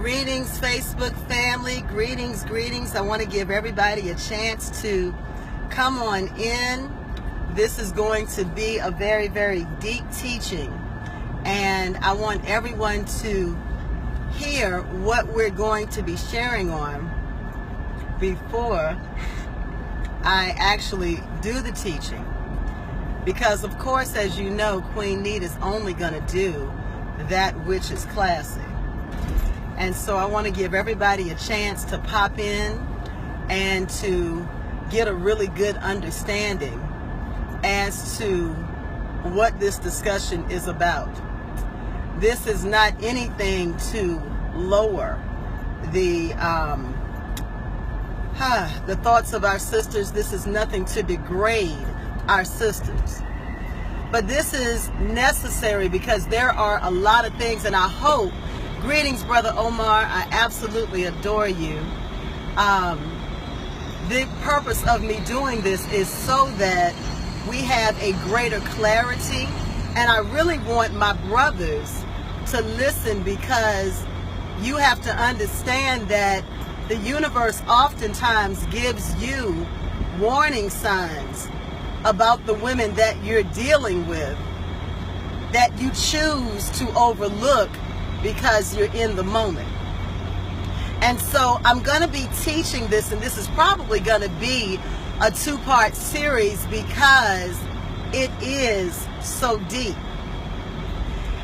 Greetings, Facebook family. Greetings. I want to give everybody a chance to come on in. This is going to be a very, very deep teaching. And I want everyone to hear what we're going to be sharing on before I actually do the teaching. Because, of course, as you know, Queen Neith is only going to do that which is classy. And so I want to give everybody a chance to pop in and to get a really good understanding as to what this discussion is about. This is not anything to lower the thoughts of our sisters. This is nothing to degrade our sisters. But this is necessary because there are a lot of things, and I hope. Greetings, Brother Omar. I absolutely adore you. The purpose of me doing this is so that we have a greater clarity, and I really want my brothers to listen, because you have to understand that the universe oftentimes gives you warning signs about the women that you're dealing with that you choose to overlook because you're in the moment. And so I'm going to be teaching this, and this is probably going to be a two-part series because it is so deep.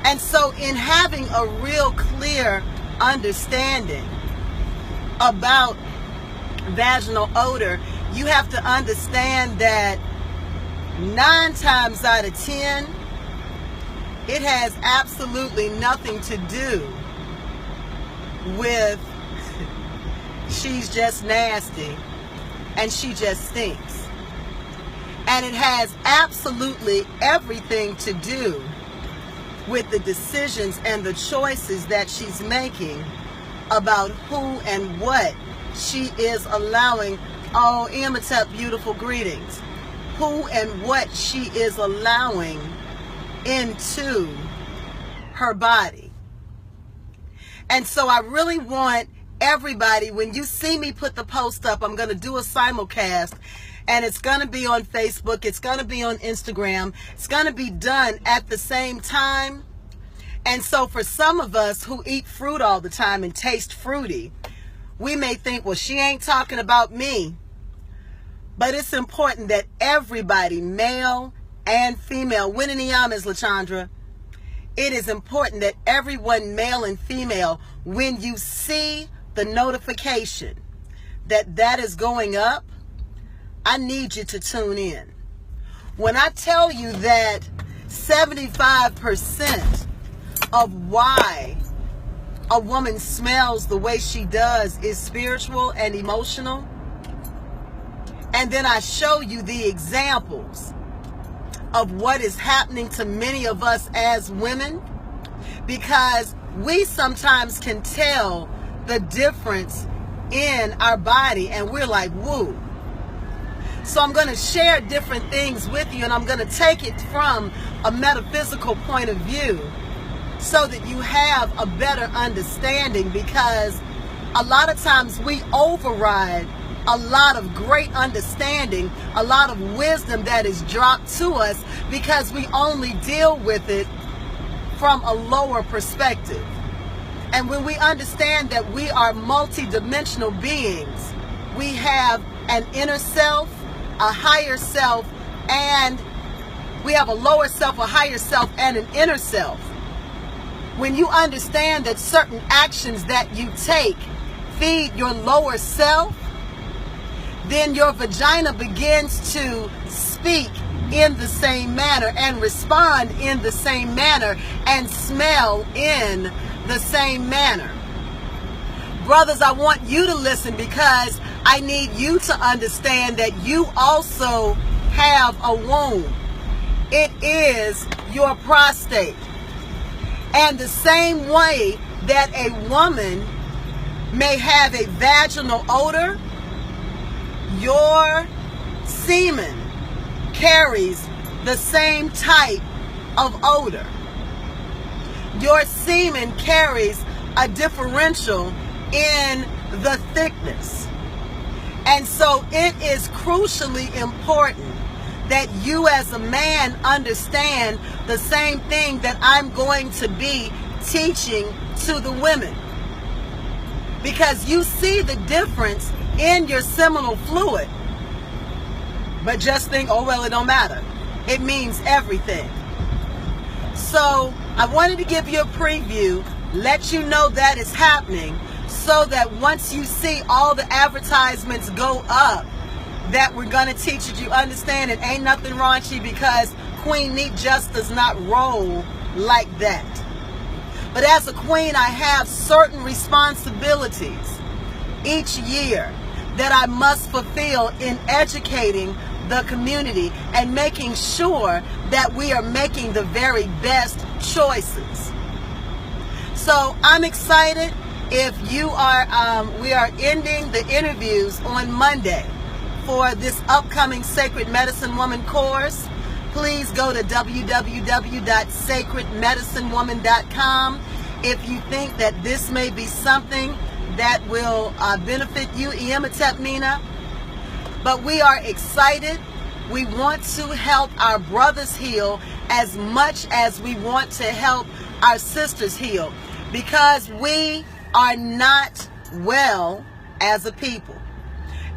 And so in having a real clear understanding about vaginal odor, you have to understand that 9 times out of 10, it has absolutely nothing to do with she's just nasty and she just stinks. And it has absolutely everything to do with the decisions and the choices that she's making about who and what she is allowing. Oh, Imatep, beautiful greetings. Who and what she is allowing into her body. And so I really want everybody, when you see me put the post up, I'm going to do a simulcast, and it's going to be on Facebook, it's going to be on Instagram, it's going to be done at the same time. And so for some of us who eat fruit all the time and taste fruity, we may think, well, she ain't talking about me. But it's important that everybody, male and female, Winnie-Niamas, LaChandra, it is important that everyone, male and female, when you see the notification that that is going up, I need you to tune in. When I tell you that 75% of why a woman smells the way she does is spiritual and emotional, and then I show you the examples of what is happening to many of us as women, because we sometimes can tell the difference in our body, and we're like, woo. So I'm going to share different things with you, and I'm going to take it from a metaphysical point of view so that you have a better understanding, because a lot of times we override a lot of great understanding, a lot of wisdom that is dropped to us because we only deal with it from a lower perspective. And when we understand that we are multidimensional beings, we have an inner self, a higher self, and we have a lower self, a higher self, and an inner self. When you understand that certain actions that you take feed your lower self, then your vagina begins to speak in the same manner and respond in the same manner and smell in the same manner. Brothers, I want you to listen, because I need you to understand that you also have a womb. It is your prostate. And the same way that a woman may have a vaginal odor, your semen carries the same type of odor. Your semen carries a differential in the thickness. And so it is crucially important that you as a man understand the same thing that I'm going to be teaching to the women. Because you see the difference in your seminal fluid, but just think, oh, well, it don't matter. It means everything. So I wanted to give you a preview, let you know that it's happening, so that once you see all the advertisements go up, that we're going to teach it. You understand it ain't nothing raunchy, because Queen Neith just does not roll like that. But as a queen, I have certain responsibilities each year that I must fulfill in educating the community and making sure that we are making the very best choices. So I'm excited. If you are, we are ending the interviews on Monday for this upcoming Sacred Medicine Woman course. Please go to www.sacredmedicinewoman.com if you think that this may be something that will benefit you. Iemetep Nina. But we are excited. We want to help our brothers heal as much as we want to help our sisters heal, because we are not well as a people.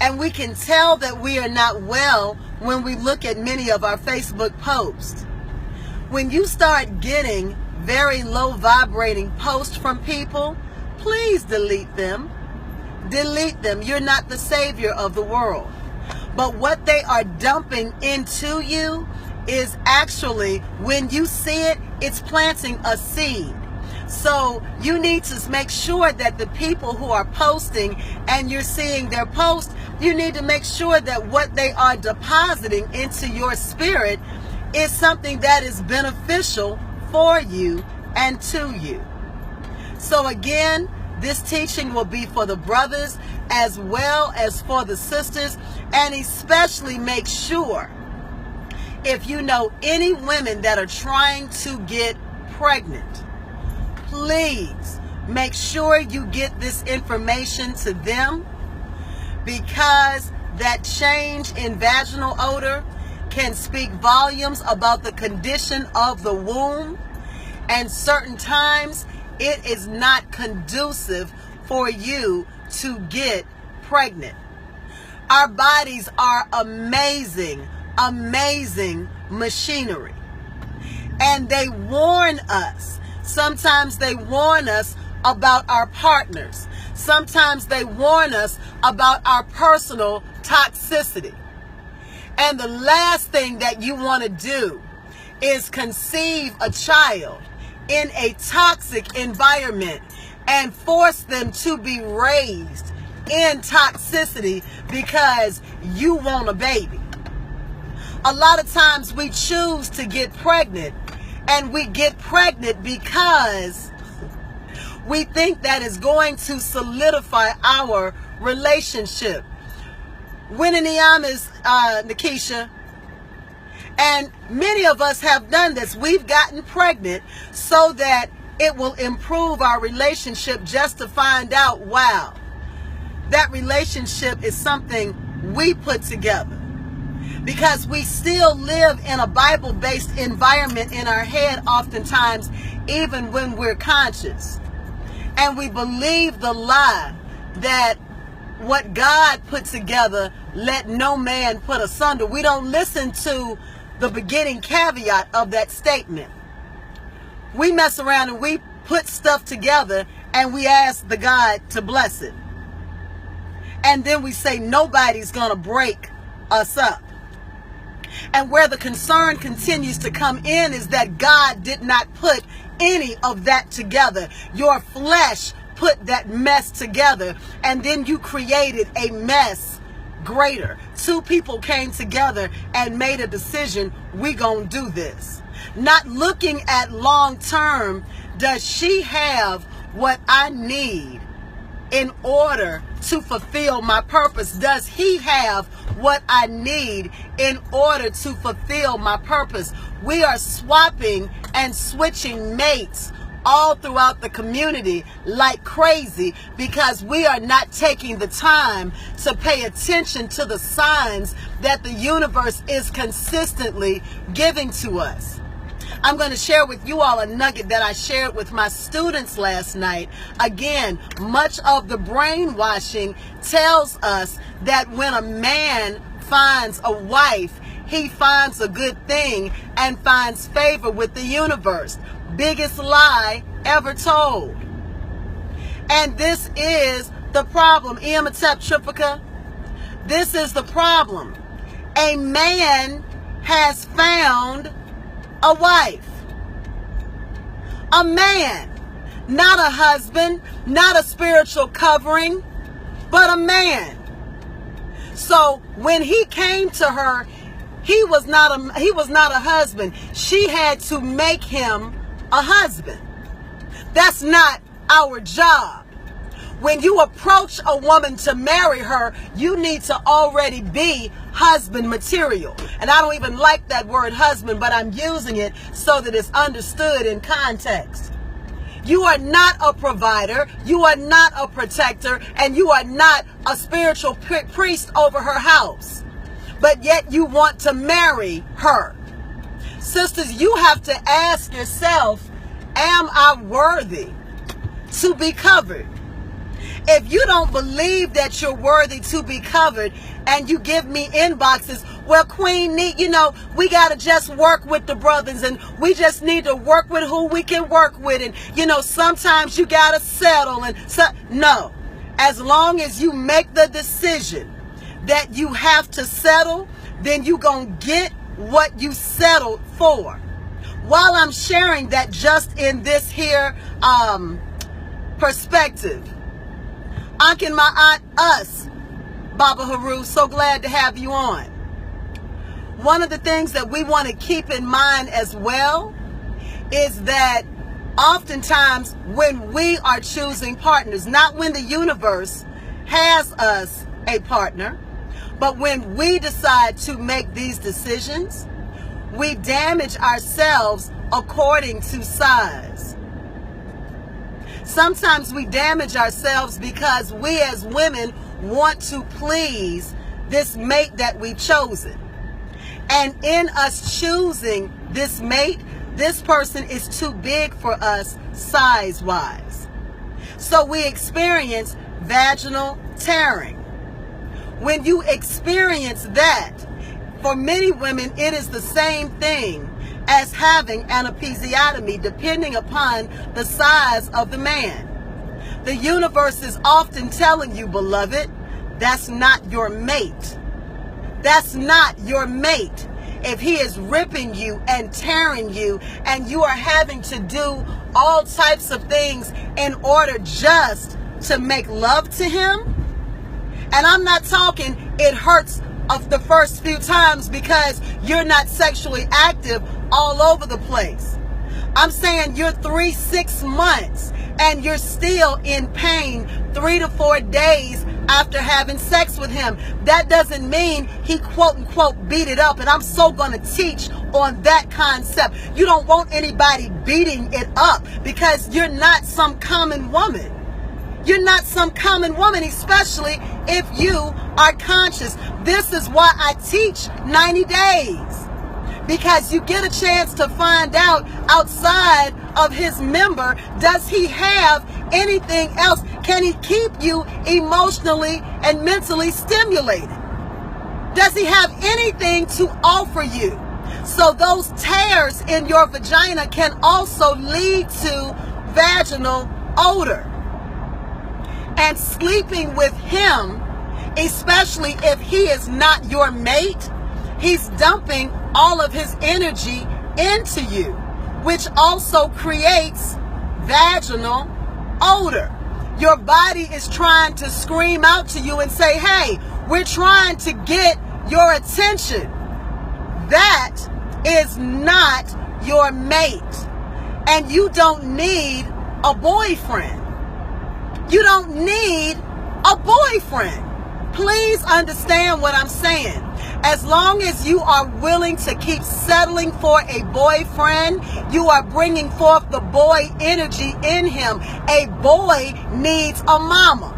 And we can tell that we are not well when we look at many of our Facebook posts. When you start getting very low vibrating posts from people, please delete them. Delete them. You're not the savior of the world. But what they are dumping into you is actually, when you see it, it's planting a seed. So you need to make sure that the people who are posting and you're seeing their post, you need to make sure that what they are depositing into your spirit is something that is beneficial for you and to you. So again, this teaching will be for the brothers as well as for the sisters, and especially make sure, if you know any women that are trying to get pregnant, please make sure you get this information to them, because that change in vaginal odor can speak volumes about the condition of the womb, and certain times it is not conducive for you to get pregnant. Our bodies are amazing, amazing machinery. And they warn us. Sometimes they warn us about our partners. Sometimes they warn us about our personal toxicity. And the last thing that you want to do is conceive a child in a toxic environment and force them to be raised in toxicity because you want a baby. A lot of times we choose to get pregnant, and we get pregnant because we think that is going to solidify our relationship. Winnie-Niam is Nikisha. And many of us have done this. We've gotten pregnant so that it will improve our relationship, just to find out, wow, that relationship is something we put together. Because we still live in a Bible-based environment in our head oftentimes, even when we're conscious. And we believe the lie that what God put together, let no man put asunder. We don't listen to the beginning caveat of that statement. We mess around and we put stuff together and we ask the God to bless it. And then we say nobody's going to break us up. And where the concern continues to come in is that God did not put any of that together. Your flesh put that mess together, and then you created a mess greater. Two people came together and made a decision, we gonna do this. Not looking at long term, does she have what I need in order to fulfill my purpose? Does he have what I need in order to fulfill my purpose? We are swapping and switching mates all throughout the community like crazy because we are not taking the time to pay attention to the signs that the universe is consistently giving to us. I'm going to share with you all a nugget that I shared with my students last night. Again, much of the brainwashing tells us that when a man finds a wife, he finds a good thing and finds favor with the universe. Biggest lie ever told. And this is the problem. Iamatep Tripika. This is the problem. A man has found a wife. A man. Not a husband, not a spiritual covering, but a man. So when he came to her, he was not a husband. She had to make him a husband. That's not our job. When you approach a woman to marry her, you need to already be husband material. And I don't even like that word husband, but I'm using it so that it's understood in context. You are not a provider, you are not a protector, and you are not a spiritual priest over her house. But yet you want to marry her. Sisters, you have to ask yourself, am I worthy to be covered? If you don't believe that you're worthy to be covered and you give me inboxes, well, Queen Neith, we got to just work with the brothers and we just need to work with who we can work with. And, sometimes you got to settle. No, as long as you make the decision that you have to settle, then you going to get what you settled for. While I'm sharing that just in this here perspective, Ankin my aunt us, Baba Haru, so glad to have you on. One of the things that we want to keep in mind as well is that oftentimes when we are choosing partners, not when the universe has us a partner, but when we decide to make these decisions, we damage ourselves according to size. Sometimes we damage ourselves because we as women want to please this mate that we've chosen. And in us choosing this mate, this person is too big for us size-wise. So we experience vaginal tearing. When you experience that, for many women, it is the same thing as having an episiotomy, depending upon the size of the man. The universe is often telling you, beloved, that's not your mate. That's not your mate. If he is ripping you and tearing you and you are having to do all types of things in order just to make love to him, and I'm not talking it hurts of the first few times because you're not sexually active all over the place. I'm saying you're 3-6 months and you're still in pain 3 to 4 days after having sex with him. That doesn't mean he quote unquote beat it up, and I'm so going to teach on that concept. You don't want anybody beating it up because you're not some common woman. You're not some common woman, especially if you are conscious. This is why I teach 90 days. Because you get a chance to find out outside of his member, does he have anything else? Can he keep you emotionally and mentally stimulated? Does he have anything to offer you? So those tears in your vagina can also lead to vaginal odor. And sleeping with him, especially if he is not your mate, he's dumping all of his energy into you, which also creates vaginal odor. Your body is trying to scream out to you and say, hey, we're trying to get your attention. That is not your mate. And you don't need a boyfriend. You don't need a boyfriend. Please understand what I'm saying. As long as you are willing to keep settling for a boyfriend, you are bringing forth the boy energy in him. A boy needs a mama.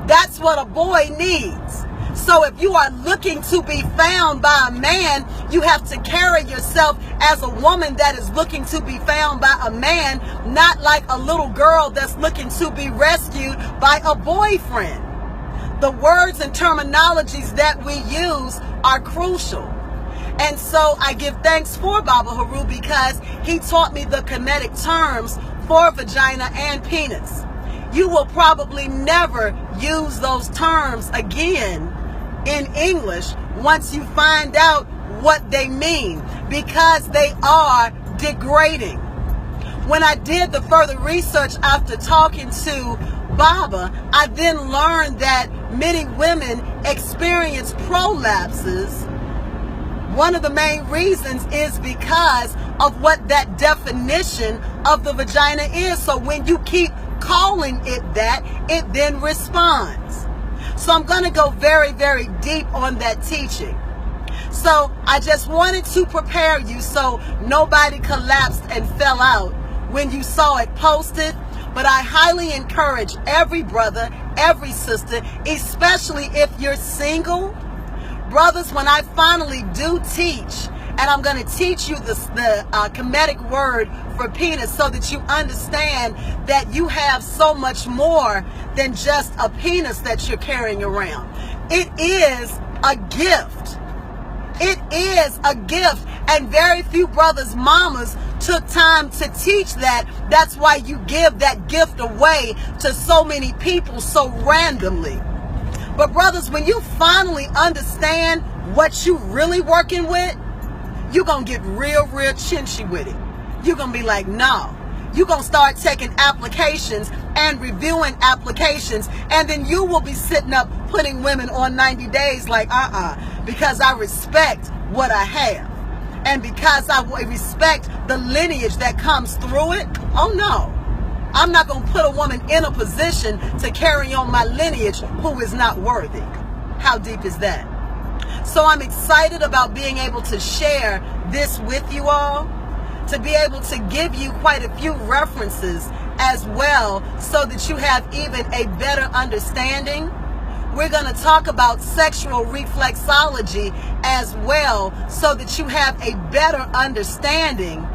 That's what a boy needs. So if you are looking to be found by a man, you have to carry yourself as a woman that is looking to be found by a man, not like a little girl that's looking to be rescued by a boyfriend. The words and terminologies that we use are crucial. And so I give thanks for Baba Haru because he taught me the kinetic terms for vagina and penis. You will probably never use those terms again in English once you find out what they mean, because they are degrading. When I did the further research after talking to Baba, I then learned that many women experience prolapses. One of the main reasons is because of what that definition of the vagina is. So when you keep calling it that, it then responds. So I'm going to go very, very deep on that teaching. So I just wanted to prepare you so nobody collapsed and fell out when you saw it posted. But I highly encourage every brother, every sister, especially if you're single. Brothers, when I finally do teach, and I'm going to teach you the Kemetic word for penis so that you understand that you have so much more than just a penis that you're carrying around. It is a gift. It is a gift. And very few brothers' mamas took time to teach that. That's why you give that gift away to so many people so randomly. But brothers, when you finally understand what you really working with, you're going to get real chinchy with it. You're going to be like, no. You're going to start taking applications and reviewing applications. And then you will be sitting up putting women on 90 days like, because I respect what I have. And because I respect the lineage that comes through it. Oh, no. I'm not going to put a woman in a position to carry on my lineage who is not worthy. How deep is that? So I'm excited about being able to share this with you all, to be able to give you quite a few references as well so that you have even a better understanding. We're going to talk about sexual reflexology as well so that you have a better understanding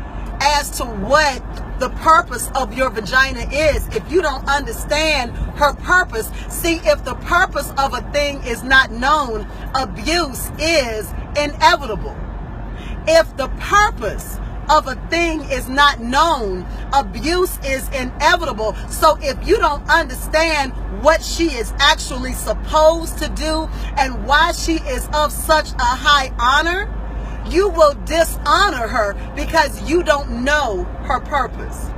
as to what the purpose of your vagina is. If you don't understand her purpose, see, if the purpose of a thing is not known, abuse is inevitable. If the purpose of a thing is not known, abuse is inevitable. So if you don't understand what she is actually supposed to do and why she is of such a high honor, you will dishonor her because you don't know her purpose.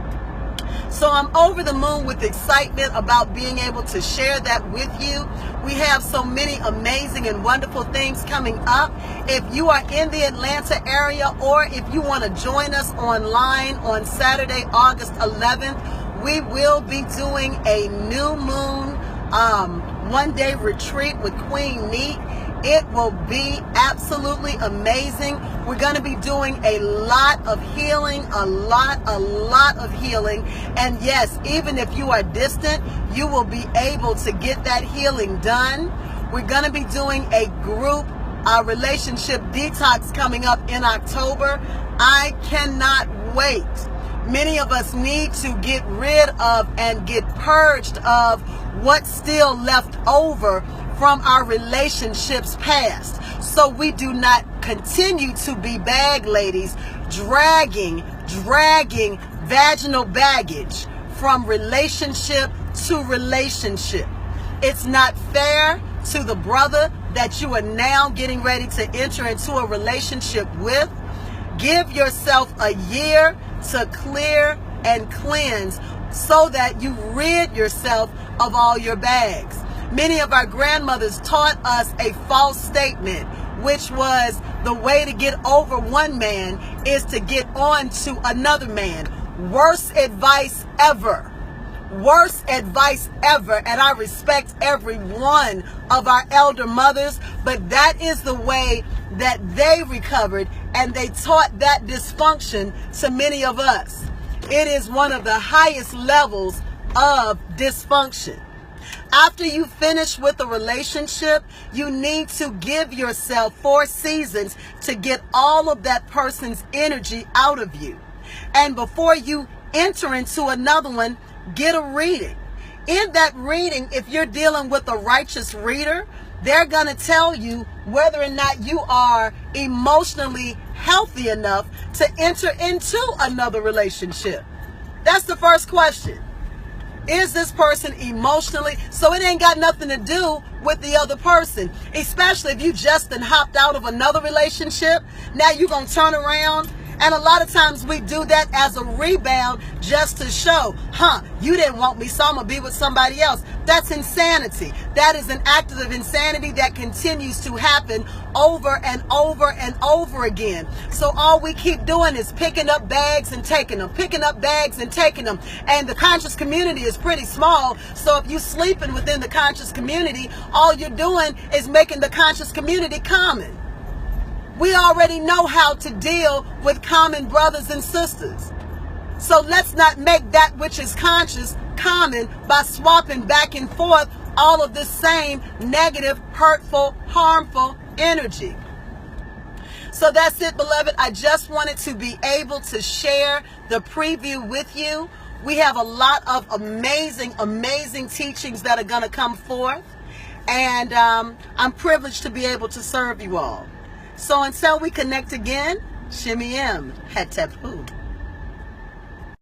So I'm over the moon with excitement about being able to share that with you. We have so many amazing and wonderful things coming up. If you are in the Atlanta area or if you want to join us online on Saturday, August 11th, we will be doing a new moon one-day retreat with Queen Neith. It will be absolutely amazing. We're going to be doing a lot of healing, a lot of healing. And yes, even if you are distant, you will be able to get that healing done. We're going to be doing a group relationship detox coming up in October. I cannot wait. Many of us need to get rid of and get purged of what's still left over from our relationships past, so we do not continue to be bag ladies dragging vaginal baggage from relationship to relationship. It's not fair to the brother that you are now getting ready to enter into a relationship with. Give yourself a year to clear and cleanse so that you rid yourself of all your bags. Many of our grandmothers taught us a false statement, which was the way to get over one man is to get on to another man. Worst advice ever. Worst advice ever. And I respect every one of our elder mothers, but that is the way that they recovered, and they taught that dysfunction to many of us. It is one of the highest levels of dysfunction. After you finish with a relationship, you need to give yourself 4 seasons to get all of that person's energy out of you. And before you enter into another one, get a reading. In that reading, if you're dealing with a righteous reader, they're going to tell you whether or not you are emotionally healthy enough to enter into another relationship. That's the first question. Is this person emotionally? So it ain't got nothing to do with the other person, especially if you just hopped out of another relationship. Now you're going to turn around. And a lot of times we do that as a rebound just to show, you didn't want me, so I'm going to be with somebody else. That's insanity. That is an act of insanity that continues to happen over and over and over again. So all we keep doing is picking up bags and taking them, picking up bags and taking them. And the conscious community is pretty small. So if you're sleeping within the conscious community, all you're doing is making the conscious community common. We already know how to deal with common brothers and sisters. So let's not make that which is conscious common by swapping back and forth all of this same negative, hurtful, harmful energy. So that's it, beloved. I just wanted to be able to share the preview with you. We have a lot of amazing, amazing teachings that are going to come forth. And I'm privileged to be able to serve you all. So until we connect again, Shimmy M, Het Tapu.